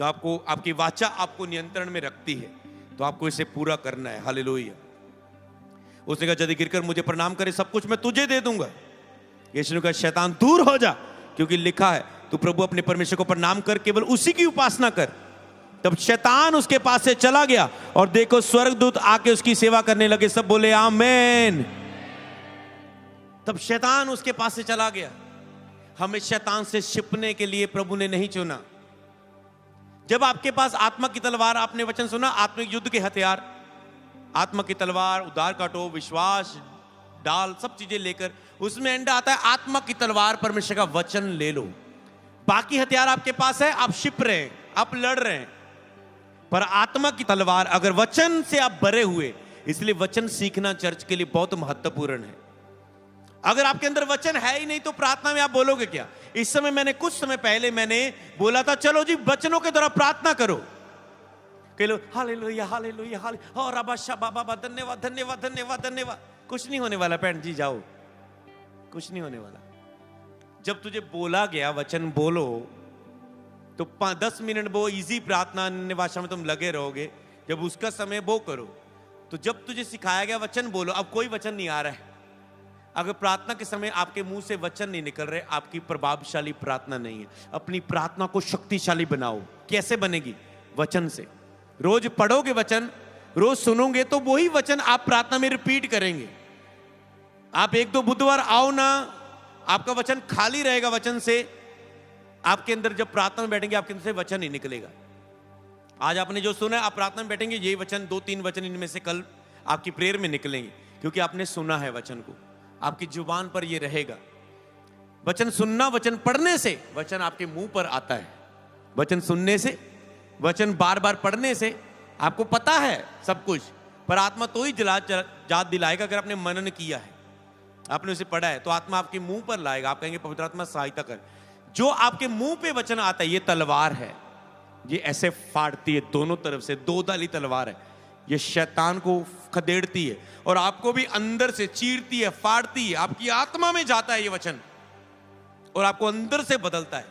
तो आपको आपकी वाचा आपको नियंत्रण में रखती है, तो आपको इसे पूरा करना है। हालेलुया। उसने कहा यदि गिरकर मुझे प्रणाम करे सब कुछ मैं तुझे दे दूंगा। यीशु ने कहा शैतान दूर हो जा, क्योंकि लिखा है तू प्रभु अपने परमेश्वर को प्रणाम कर केवल उसी की उपासना कर। तब शैतान उसके पास से चला गया और देखो स्वर्गदूत आके उसकी सेवा करने लगे। सब बोले आमीन। तब शैतान उसके पास से चला गया। हमें शैतान से छिपने के लिए प्रभु ने नहीं चुना। जब आपके पास आत्मा की तलवार, आपने वचन सुना, आत्मिक युद्ध के हथियार, आत्मा की तलवार, उद्धार काटो, विश्वास डाल, सब चीजें लेकर उसमें एंड आता है आत्मा की तलवार, परमेश्वर का वचन ले लो। बाकी हथियार आपके पास है, आप छिप रहे हैं, आप लड़ रहे हैं, पर आत्मा की तलवार अगर वचन से आप भरे हुए, इसलिए वचन सीखना चर्च के लिए बहुत महत्वपूर्ण है। अगर आपके अंदर वचन है ही नहीं तो प्रार्थना में आप बोलोगे क्या? इस समय मैंने कुछ समय पहले मैंने बोला था चलो जी वचनों के द्वारा प्रार्थना करो। कई लोग हालेलुया हालेलुया हालेलुया और रबाशा बाबा धन्यवाद धन्यवाद धन्यवाद धन्यवाद। कुछ नहीं होने वाला बहन जी, जाओ, कुछ नहीं होने वाला। जब तुझे बोला गया वचन बोलो तो 10 मिनट वो इजी प्रार्थना अन्य भाषा में तुम लगे रहोगे। जब उसका समय वो करो, तो जब तुझे सिखाया गया वचन बोलो, अब कोई वचन नहीं आ रहा है, अगर प्रार्थना के समय आपके मुंह से वचन नहीं निकल रहे, आपकी प्रभावशाली प्रार्थना नहीं है। अपनी प्रार्थना को शक्तिशाली बनाओ। कैसे बनेगी? वचन से। रोज पढ़ोगे वचन, रोज सुनोगे, तो वही वचन आप प्रार्थना में रिपीट करेंगे। आप 1-2 बुधवार आओ ना, आपका वचन खाली रहेगा वचन से, आपके अंदर जब प्रार्थना में बैठेंगे आपके अंदर से वचन ही निकलेगा। आज आपने जो सुना है, आप प्रार्थना में बैठेंगे, ये वचन 2-3 वचन इनमें से कल आपकी प्रेयर में निकलेंगे, क्योंकि आपने सुना है वचन को, आपकी जुबान पर ये रहेगा। वचन सुनना, वचन पढ़ने से वचन आपके मुंह पर आता है। वचन सुनने से, वचन बार बार पढ़ने से आपको पता है सब कुछ, पर आत्मा तो ही याद दिलाएगा अगर आपने मनन किया है, आपने उसे पढ़ा है, तो आत्मा आपके मुंह पर लाएगा। आप कहेंगे पवित्र आत्मा सहायता कर। जो आपके मुंह पे वचन आता है, ये तलवार है, ये ऐसे फाड़ती है दोनों तरफ से, 2 धारी तलवार है। ये शैतान को खदेड़ती है और आपको भी अंदर से चीरती है, फाड़ती है। आपकी आत्मा में जाता है ये वचन और आपको अंदर से बदलता है।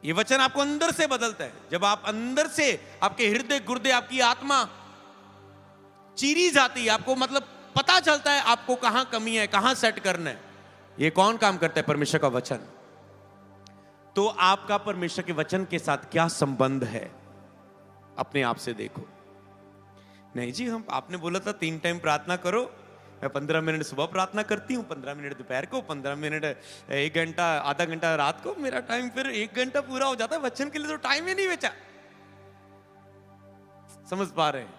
ये वचन आपको अंदर से बदलता है। जब आप अंदर से, आपके हृदय गुर्दे, आपकी आत्मा चीरी जाती है, आपको मतलब पता चलता है आपको कहां कमी है, कहां सेट करना है। ये कौन काम करता है? परमेश्वर का वचन। तो आपका परमेश्वर के वचन के साथ क्या संबंध है? अपने आप से देखो। नहीं जी, हम आपने बोला था 3 टाइम प्रार्थना करो, मैं 15 मिनट सुबह प्रार्थना करती हूँ, 15 मिनट दोपहर को, 15 मिनट 1 घंटा, आधा घंटा रात को। मेरा टाइम फिर 1 घंटा पूरा हो जाता है, वचन के लिए तो टाइम ही नहीं बचा। समझ पा रहे हैं?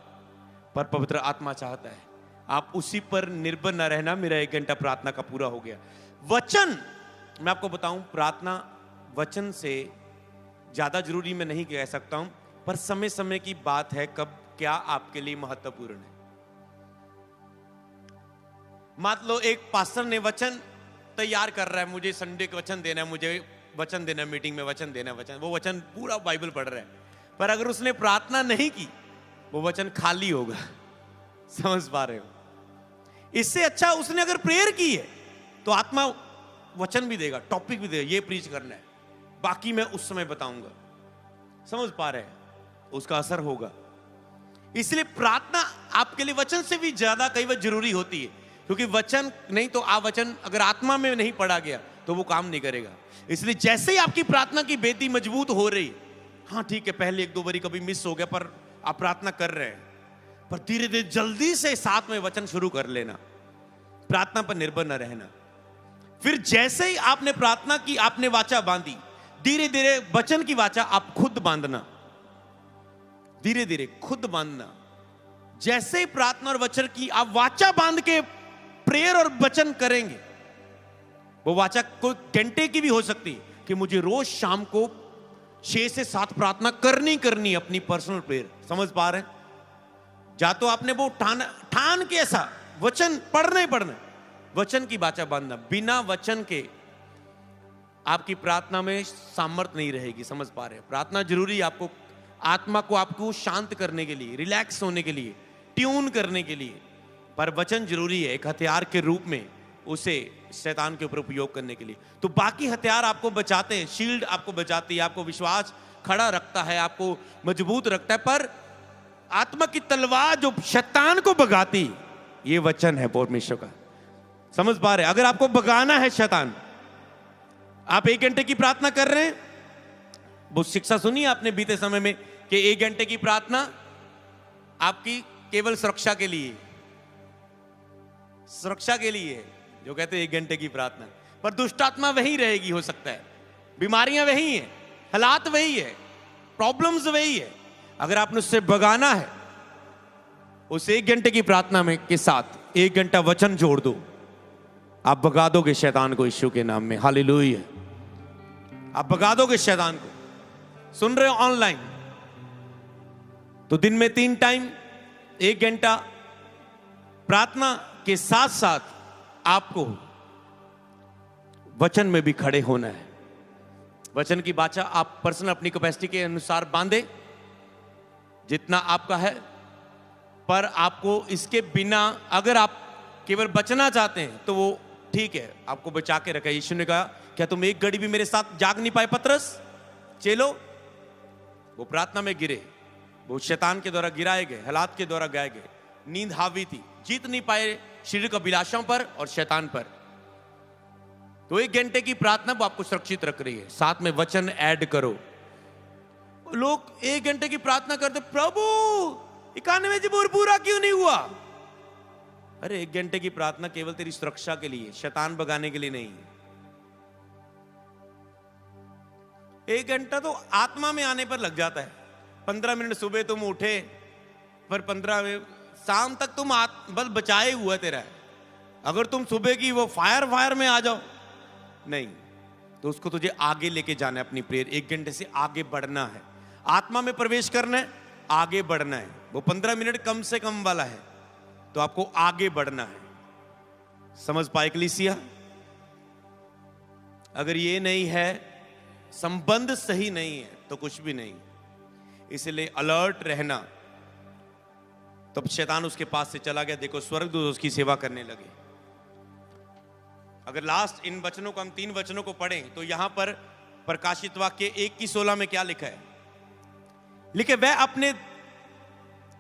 पर पवित्र आत्मा चाहता है आप उसी पर निर्भर न रहना, मेरा 1 घंटा प्रार्थना का पूरा हो गया। वचन, मैं आपको बताऊं, प्रार्थना वचन से ज्यादा जरूरी मैं नहीं कह सकता हूं, पर समय समय की बात है कब क्या आपके लिए महत्वपूर्ण है। मान लो एक पास्टर ने वचन तैयार कर रहा है, मुझे संडे का वचन देना है, मुझे वचन देना है, मीटिंग में वचन देना है, वचन, वो वचन पूरा बाइबल पढ़ रहा है, पर अगर उसने प्रार्थना नहीं की, वो वचन खाली होगा। समझ पा रहे हो? इससे अच्छा उसने अगर प्रेयर की है तो आत्मा वचन भी देगा, टॉपिक भी देगा, ये प्रीच करना है, बाकी मैं उस समय बताऊंगा। समझ पा रहे हैं? उसका असर होगा। इसलिए प्रार्थना आपके लिए वचन से भी ज्यादा कई बार जरूरी होती है, क्योंकि वचन नहीं तो वचन अगर आत्मा में नहीं पढ़ा गया तो वो काम नहीं करेगा। इसलिए जैसे ही आपकी प्रार्थना की बेदी मजबूत हो रही, हाँ ठीक है, पहले 1-2 बारी कभी मिस हो गया, पर आप प्रार्थना कर रहे हैं, पर धीरे धीरे जल्दी से साथ में वचन शुरू कर लेना, प्रार्थना पर निर्भर न रहना। फिर जैसे ही आपने प्रार्थना की, आपने वाचा बांधी, धीरे धीरे वचन की वाचा आप खुद बांधना, धीरे धीरे खुद बांधना। जैसे ही प्रार्थना और वचन की आप वाचा बांध के प्रेयर और वचन करेंगे, वो वाचा कोई घंटे की भी हो सकती कि मुझे रोज शाम को 6 से 7 प्रार्थना करनी अपनी पर्सनल प्रेयर। समझ पा रहे हैं? जा तो आपने वो ठान के ऐसा वचन पढ़ना ही पढ़ना, वचन की वाचा बांधना। बिना वचन के आपकी प्रार्थना में सामर्थ्य नहीं रहेगी। समझ पा रहे हैं? प्रार्थना जरूरी है आपको, आत्मा को आपको शांत करने के लिए, रिलैक्स होने के लिए, ट्यून करने के लिए, पर वचन जरूरी है एक हथियार के रूप में उसे शैतान के ऊपर उपयोग करने के लिए। तो बाकी हथियार आपको बचाते हैं, शील्ड आपको बचाती है, आपको विश्वास खड़ा रखता है, आपको मजबूत रखता है। पर आत्मा की तलवार जो शैतान को भगाती, ये वचन है परमेश्वर का। समझ पा रहे? अगर आपको भगाना है शैतान, आप 1 घंटे की प्रार्थना कर रहे हैं, वो शिक्षा सुनी आपने बीते समय में कि 1 घंटे की प्रार्थना आपकी केवल सुरक्षा के लिए, सुरक्षा के लिए जो कहते हैं 1 घंटे की प्रार्थना, पर दुष्ट आत्मा वही रहेगी। हो सकता है बीमारियां वही हैं, हालात वही है, प्रॉब्लम्स वही है। अगर आपने उससे भगाना है, उस 1 घंटे की प्रार्थना में के साथ 1 घंटा वचन जोड़ दो, आप भगा दोगे शैतान को यीशु के नाम में। हालेलुया। आप भगा दोगे शैतान को। सुन रहे हो ऑनलाइन, तो दिन में 3 टाइम 1 घंटा प्रार्थना के साथ साथ आपको वचन में भी खड़े होना है। वचन की बाचा आप पर्सनल अपनी कैपेसिटी के अनुसार बांधे जितना आपका है, पर आपको इसके बिना, अगर आप केवल बचना चाहते हैं तो वो ठीक है, आपको बचा के रखा। यीशु ने कहा, क्या तुम 1 घड़ी भी मेरे साथ जाग नहीं पाए पतरस? चलो, वो प्रार्थना में गिरे, वो शैतान के द्वारा गिराए गए, हालात के द्वारा गाए गए, नींद हावी थी, जीत नहीं पाए शरीर की अभिलाषाओं पर और शैतान पर। तो 1 घंटे की प्रार्थना वो आपको सुरक्षित रख रही है। साथ में वचन ऐड करो। लोग 1 घंटे की प्रार्थना करते, प्रभु 91 जबूर पूरा क्यों नहीं हुआ? अरे 1 घंटे की प्रार्थना केवल तेरी सुरक्षा के लिए, शैतान भगाने के लिए नहीं। 1 घंटा तो आत्मा में आने पर लग जाता है। 15 मिनट सुबह तुम उठे, पर 15 मिनट शाम तक तुम बस बचाए हुआ तेरा है। अगर तुम सुबह की वो फायर में आ जाओ, नहीं, तो उसको तुझे आगे लेके जाना है। अपनी प्रेयर 1 घंटे से आगे बढ़ना है, आत्मा में प्रवेश करना है, आगे बढ़ना है। वो 15 मिनट कम से कम वाला है, तो आपको आगे बढ़ना है। समझ पाए कलीसिया? अगर ये नहीं है, संबंध सही नहीं है, तो कुछ भी नहीं। इसलिए अलर्ट रहना। तब शैतान उसके पास से चला गया। देखो, स्वर्गदूत उसकी सेवा करने लगे। अगर लास्ट इन वचनों को, हम 3 वचनों को पढ़ें, तो यहां पर प्रकाशित वाक्य 1:16 में क्या लिखा है? लिखे, वह अपने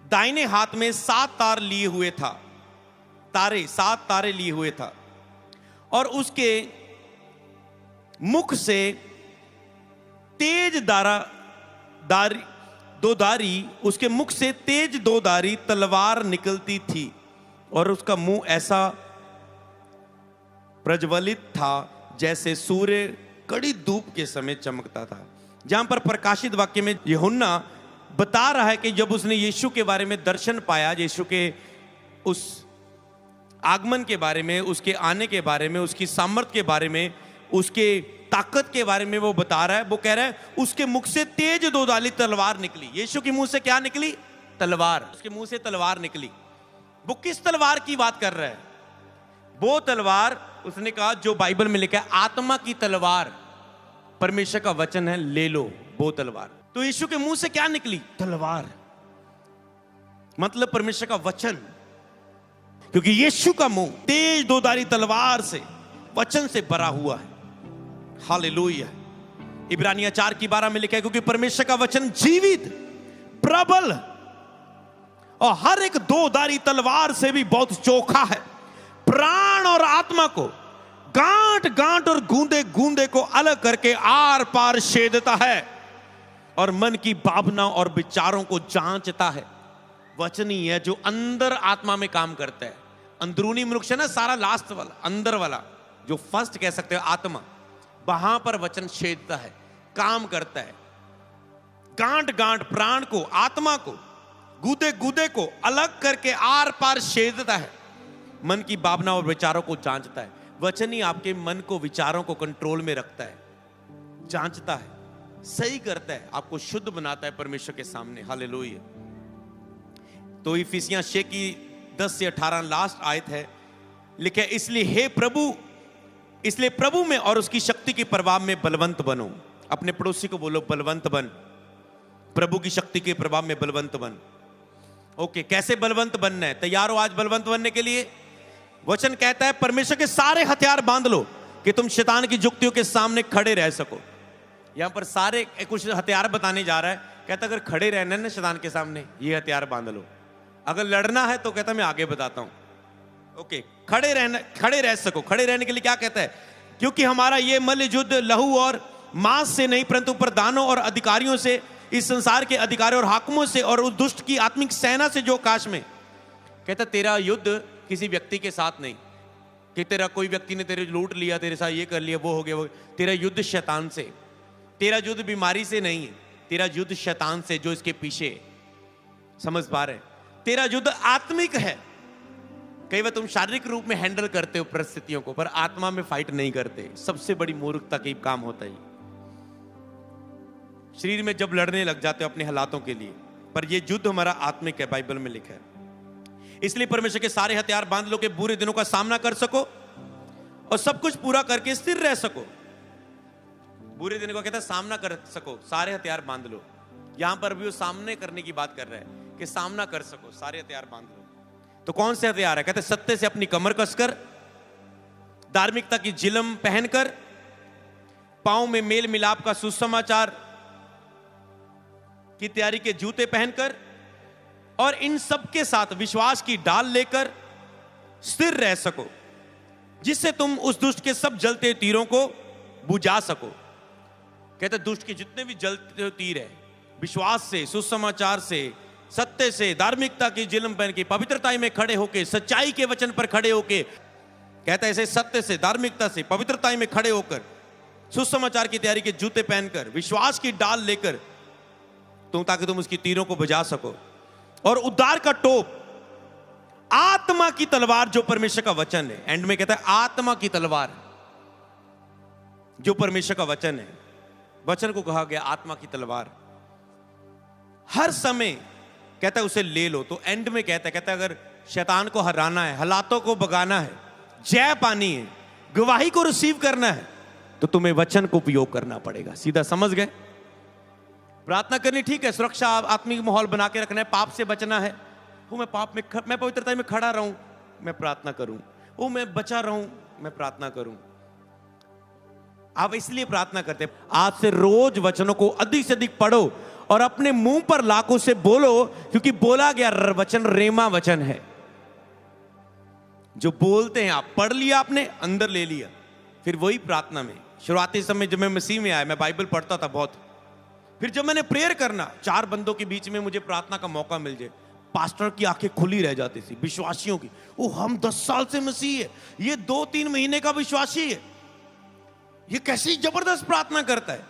दाहिने हाथ में 7 तार लिए हुए था, 7 तारे लिए हुए था, और उसके मुख से तेज उसके मुख से तेज 2 धारी तलवार निकलती थी, और उसका मुंह ऐसा प्रज्वलित था जैसे सूर्य कड़ी धूप के समय चमकता था। जहां पर प्रकाशित वाक्य में यूहन्ना बता रहा है कि जब उसने यीशु के बारे में दर्शन पाया, यीशु के उस आगमन के बारे में, उसके आने के बारे में, उसकी सामर्थ के बारे में, उसके ताकत के बारे में वो बता रहा है। वो कह रहा है उसके मुख से तेज 2 धारी तलवार निकली। यीशु के मुंह से क्या निकली? तलवार। उसके मुंह से तलवार निकली। वो किस तलवार की बात कर रहा है? वो तलवार, उसने कहा, जो बाइबल में लिखा है आत्मा की तलवार, परमेश्वर का वचन है, ले लो वो तलवार। तो यीशु के मुंह से क्या निकली? तलवार, मतलब परमेश्वर का वचन। क्योंकि यीशु का मुंह तेज 2 धारी तलवार से, वचन से भरा हुआ है। हालेलुया। इब्रानिया 4:12 में लिखा है, क्योंकि परमेश्वर का वचन जीवित, प्रबल और हर एक 2 धारी तलवार से भी बहुत चोखा है, प्राण और आत्मा को, गांठ गांठ और गूंदे गूंदे को अलग करके आर पार छेदता है, और मन की भावना और विचारों को जांचता है। वचन ही है जो अंदर आत्मा में काम करता है। अंदरूनी मनुष्य है ना, सारा लास्ट वाला, अंदर वाला, जो फर्स्ट कह सकते हो आत्मा, वहां पर वचन छेदता है, काम करता है। गांठ गांठ प्राण को, आत्मा को, गूदे गूदे को अलग करके आर पार छेदता है, मन की भावना और विचारों को जांचता है। वचन ही आपके मन को, विचारों को कंट्रोल में रखता है, जांचता है, सही करता है, आपको शुद्ध बनाता है परमेश्वर के सामने। हालेलुया। तो इफिसियां 6:10-18 लास्ट आयत है, लिखे, इसलिए प्रभु में और उसकी शक्ति की प्रभाव में बलवंत बनो। अपने पड़ोसी को बोलो, बलवंत बन, प्रभु की शक्ति के प्रभाव में बलवंत बन। ओके, कैसे बलवंत बनना है? तैयार हो आज बलवंत बनने के लिए? वचन कहता है परमेश्वर के सारे हथियार बांध लो कि तुम शैतान की जुक्तियों के सामने खड़े रह सको। यहां पर सारे कुछ हथियार बताने जा रहा है। कहता अगर खड़े रहना है ना शैतान के सामने, ये हथियार बांध लो। अगर लड़ना है तो कहता मैं आगे बताता हूं। ओके, खड़े रहना, खड़े रह सको। खड़े रहने के लिए क्या कहता है? क्योंकि हमारा ये मल्ल युद्ध लहू और मांस से नहीं परंतु प्रधानों और अधिकारियों से, इस संसार के अधिकारियों और हाकिमों से और उस दुष्ट की आत्मिक सेना से जो आकाश में। कहता तेरा युद्ध किसी व्यक्ति के साथ नहीं कि तेरा कोई व्यक्ति ने तेरे लूट लिया, तेरे साथ ये कर लिया, वो हो गया, वो। तेरा युद्ध शैतान से। तेरा युद्ध बीमारी से नहीं है, तेरा युद्ध शैतान से जो इसके पीछे है। समझ पा रहे? तेरा युद्ध आत्मिक है। कई बार तुम शारीरिक रूप में हैंडल करते हो परिस्थितियों को, पर आत्मा में फाइट नहीं करते। सबसे बड़ी मूर्खता का काम होता है शरीर में जब लड़ने लग जाते हो अपने हालातों के लिए, पर यह युद्ध हमारा आत्मिक है, बाइबल में लिखा है। इसलिए परमेश्वर के सारे हथियार बांध लो कि बुरे दिनों का सामना कर सको और सब कुछ पूरा करके स्थिर रह सको। बुरे दिनों का कहता है सामना कर सको, सारे हथियार बांध लो। यहां पर भी वो सामने करने की बात कर रहा है कि सामना कर सको, सारे हथियार बांध लो। तो कौन से हथियार है? कहते सत्य से अपनी कमर कसकर, धार्मिकता की जिलम पहनकर, पांव में मेल मिलाप का सुसमाचार की तैयारी के जूते पहनकर, और इन सब के साथ विश्वास की डाल लेकर स्थिर रह सको, जिससे तुम उस दुष्ट के सब जलते तीरों को बुझा सको। कहते दुष्ट के जितने भी जलते तीर है, विश्वास से, सुसमाचार से, सत्य से, धार्मिकता की जिलम पहन के, पवित्रता में खड़े होके, सच्चाई के वचन पर खड़े होके, कहता है ऐसे सत्य से, धार्मिकता से, पवित्रता में खड़े होकर, सुसमाचार की तैयारी के जूते पहनकर, विश्वास की डाल लेकर, ताकि तुम उसकी तीरों को बुझा सको, और उद्धार का टोप, आत्मा की तलवार जो परमेश्वर का वचन है। एंड में कहता है आत्मा की तलवार जो परमेश्वर का वचन है। वचन को कहा गया आत्मा की तलवार। हर समय कहता है उसे ले लो। तो एंड में कहता है अगर शैतान को हराना है, हालातों को भगाना है, जय पानी है, गवाही को रिसीव करना है, तो तुम्हें वचन को उपयोग करना पड़ेगा। सीधा समझ गए? प्रार्थना करनी ठीक है, सुरक्षा आत्मिक माहौल बना के रखना है, पाप से बचना है। वो मैं पाप में, मैं पवित्रता में खड़ा रहूं, मैं प्रार्थना करूं। वो मैं बचा रहूं, मैं प्रार्थना करूं। आप इसलिए प्रार्थना करते, आज से रोज वचनों को अधिक से अधिक पढ़ो और अपने मुंह पर लाखों से बोलो, क्योंकि बोला गया वचन रेमा वचन है। जो बोलते हैं आप, पढ़ लिया आपने, अंदर ले लिया, फिर वही प्रार्थना में। शुरुआती समय जब मैं मसीह में आया, मैं बाइबल पढ़ता था बहुत। फिर जब मैंने प्रेयर करना, 4 बंदों के बीच में मुझे प्रार्थना का मौका मिल जाए, पास्टर की आंखें खुली रह जाती थी, विश्वासियों की। ओ हम 10 साल से मसीह है, ये 2-3 महीने का विश्वासी है, ये कैसी जबरदस्त प्रार्थना करता है।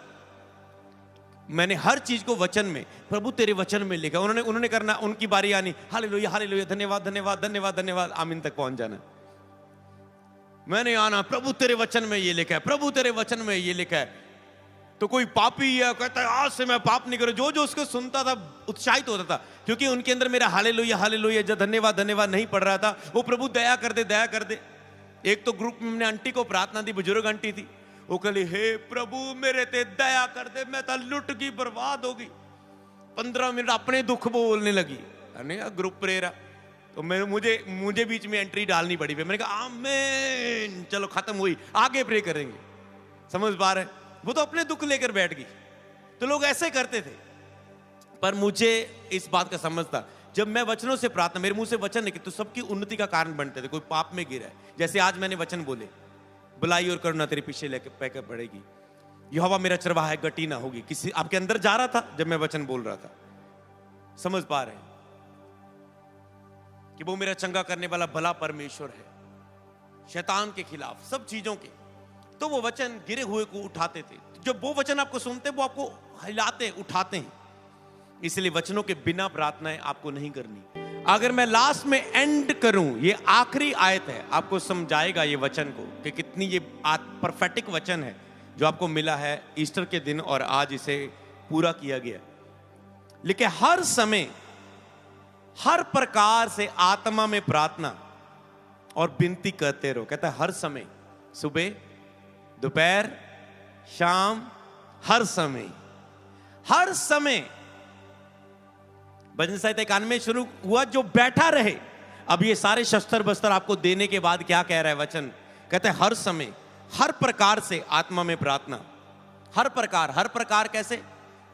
मैंने हर चीज को वचन में, प्रभु तेरे वचन में लिखा। उन्होंने करना, उनकी बारी आनी, हालेलुया हालेलुया, धन्यवाद धन्यवाद धन्यवाद धन्यवाद, आमीन तक पहुंच जाना। मैंने आना, प्रभु तेरे वचन में ये लिखा है, प्रभु तेरे वचन में ये लिखा है। तो कोई पापी है, कहता है आज से मैं पाप नहीं करूं। जो उसको सुनता था उत्साहित होता था, क्योंकि उनके अंदर मेरा हालेलुया हालेलुया जो धन्यवाद धन्यवाद नहीं पढ़ रहा था। वो प्रभु दया कर दे, दया कर दे। एक तो ग्रुप में हमने आंटी को प्रार्थना दी, बुजुर्ग आंटी थी, वो कहली हे प्रभु मेरे ते दया कर दे, मैं तो लुट गई, बर्बाद होगी। 15 मिनट अपने दुख बोलने लगी, ग्रुप प्रेयर। तो मुझे बीच में एंट्री डालनी पड़ी। मैंने कहा आमीन, चलो खत्म हुई, आगे प्रे करेंगे। समझ पा रहे? वो तो अपने दुख लेकर बैठ गई। तो लोग ऐसे करते थे, पर मुझे इस बात का समझ था, जब मैं वचनों से प्रार्थना, मेरे मुंह से वचन निकले तो सबकी उन्नति का कारण बनते थे। कोई पाप में गिरा है, जैसे आज मैंने वचन बोले, बुलाई और करुणा तेरे पीछे लेकर पैकर पड़ेगी, यहोवा मेरा चरवाहा है, गटी ना होगी। किसी आपके अंदर जा रहा था जब मैं वचन बोल रहा था। समझ पा रहे हैं कि वो मेरा चंगा करने वाला भला परमेश्वर है, शैतान के खिलाफ सब चीजों के। तो वो वचन गिरे हुए को उठाते थे। जब वो वचन आपको सुनते, वो आपको हिलाते, उठाते हैं। इसलिए वचनों के बिना प्रार्थनाएं आपको नहीं करनी। अगर मैं लास्ट में एंड करूं, ये आखिरी आयत है, आपको समझाएगा ये वचन को कि कितनी ये परफेक्ट वचन है जो आपको मिला है ईस्टर के दिन, और आज इसे पूरा किया गया। लेकिन हर समय, हर प्रकार से आत्मा में प्रार्थना और विनती करते रहो। कहता है हर समय, सुबह, दोपहर, शाम, हर समय, हर समय। भजन संहिता 91 शुरू हुआ, जो बैठा रहे। अब ये सारे शस्त्र बस्तर आपको देने के बाद क्या कह रहा है वचन? कहता है हर समय, हर प्रकार से आत्मा में प्रार्थना, हर प्रकार कैसे?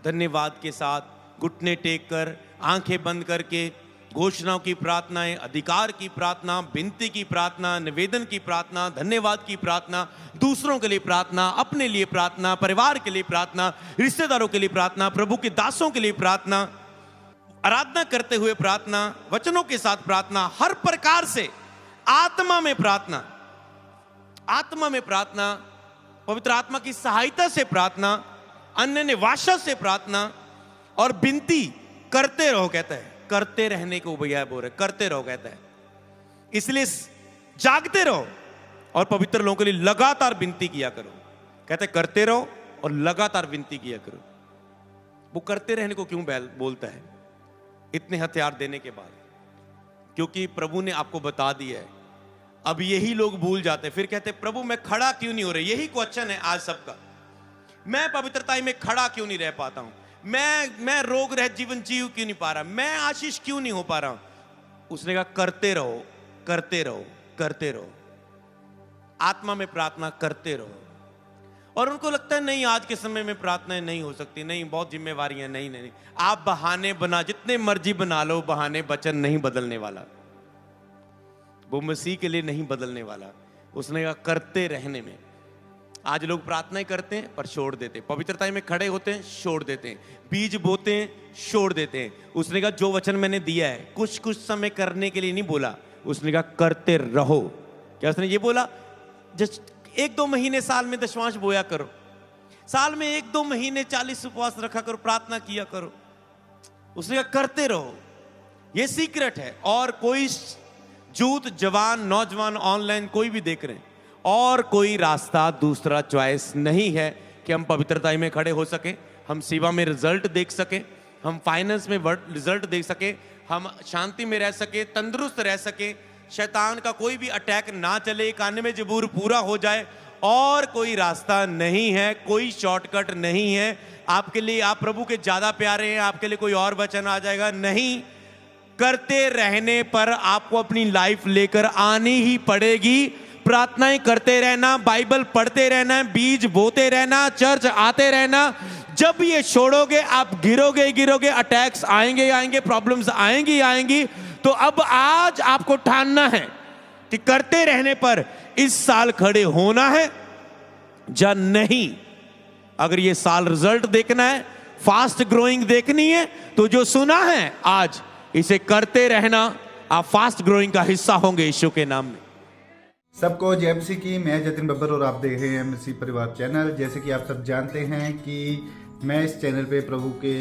धन्यवाद के साथ, घुटने टेक कर, आंखें बंद करके, घोषणाओं की प्रार्थनाएं, अधिकार की प्रार्थना, विनती की प्रार्थना, निवेदन की प्रार्थना, धन्यवाद की प्रार्थना, दूसरों के लिए प्रार्थना, अपने लिए प्रार्थना, परिवार के लिए प्रार्थना, रिश्तेदारों के लिए प्रार्थना, प्रभु के दासों के लिए प्रार्थना, आराधना करते हुए प्रार्थना, वचनों के साथ प्रार्थना, हर प्रकार से आत्मा में प्रार्थना, पवित्र आत्मा की सहायता से प्रार्थना, अन्य निवासा से प्रार्थना और विनती करते रहो। कहता है करते रहने को भैया बोल रहे, करते रहो कहता है। इसलिए जागते रहो और पवित्र लोगों के लिए लगातार विनती किया करो। कहते हैं करते रहो और लगातार विनती किया करो। वो करते रहने को क्यों बोलता है इतने हथियार देने के बाद? क्योंकि प्रभु ने आपको बता दिया है। अब यही लोग भूल जाते हैं, फिर कहते प्रभु मैं खड़ा क्यों नहीं हो रहा? यही क्वेश्चन है आज सबका, मैं पवित्रता में खड़ा क्यों नहीं रह पाता हूं, मैं रोग रहित जीवन जीव क्यों नहीं पा रहा, मैं आशीष क्यों नहीं हो पा रहा हूं? उसने कहा करते रहो, करते रहो, करते रहो, आत्मा में प्रार्थना करते रहो। और उनको लगता है नहीं आज के समय में प्रार्थनाएं नहीं हो सकती, नहीं बहुत जिम्मेवारियां, नहीं, आप बहाने बना जितने मर्जी बना लो, बहाने वचन नहीं बदलने वाला, वो मसीह के लिए नहीं बदलने वाला। उसने कहा करते रहने में। आज लोग प्रार्थनाएं करते हैं पर छोड़ देते हैं, पवित्रता में खड़े होते हैं छोड़ देते हैं, बीज बोते हैं छोड़ देते हैं। उसने कहा जो वचन मैंने दिया है कुछ समय करने के लिए नहीं बोला, उसने कहा करते रहो। क्या उसने ये बोला जस्ट 1-2 महीने साल में दशमांश बोया करो, साल में 1-2 महीने 40 उपवास रखा करो, प्रार्थना किया करो? उसने कहा करते रहो, ये सीक्रेट है। और कोई यूथ, जवान, नौजवान, ऑनलाइन कोई भी देख रहे हैं, और कोई रास्ता दूसरा चॉइस नहीं है कि हम पवित्रता में खड़े हो सके, हम सेवा में रिजल्ट देख सके, हम फाइनेंस में रिजल्ट देख सके, हम शांति में रह सके, तंदुरुस्त रह सके, शैतान का कोई भी अटैक ना चले, कान में जबूर पूरा हो जाए। और कोई रास्ता नहीं है, कोई शॉर्टकट नहीं है आपके लिए। आप प्रभु के ज्यादा प्यारे हैं, आपके लिए कोई और वचन आ जाएगा? नहीं, करते रहने पर आपको अपनी लाइफ लेकर आनी ही पड़ेगी। प्रार्थनाएं करते रहना, बाइबल पढ़ते रहना, बीज बोते रहना, चर्च आते रहना। जब ये छोड़ोगे आप गिरोगे, अटैक्स आएंगे, प्रॉब्लम्स आएंगी। तो अब आज आपको ठानना है कि करते रहने पर इस साल खड़े होना है या नहीं। अगर ये साल रिजल्ट देखना है, फास्ट ग्रोइंग देखनी है, तो जो सुना है आज इसे करते रहना, आप फास्ट ग्रोइंग का हिस्सा होंगे यीशु के नाम में। सबको जय मसीह की। मैं जतिन बब्बर और आप देख रहे हैं मसीह परिवार चैनल। जैसे कि आप सब जानते हैं कि मैं इस चैनल पे प्रभु के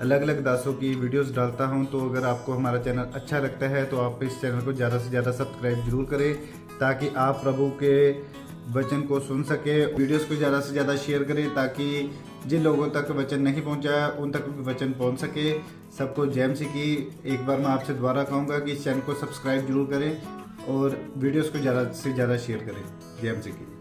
अलग अलग दासों की वीडियोस डालता हूं, तो अगर आपको हमारा चैनल अच्छा लगता है तो आप इस चैनल को ज़्यादा से ज़्यादा सब्सक्राइब जरूर करें, ताकि आप प्रभु के वचन को सुन सके। वीडियोस को ज़्यादा से ज़्यादा शेयर करें, ताकि जिन लोगों तक वचन नहीं पहुंचा उन तक भी वचन पहुंच सके। सबको जय मसीह की। एक बार मैं आपसे दोबारा कहूँगा कि इस चैनल को सब्सक्राइब जरूर करें और वीडियोस को ज़्यादा से ज़्यादा शेयर करें। जय मसीह की।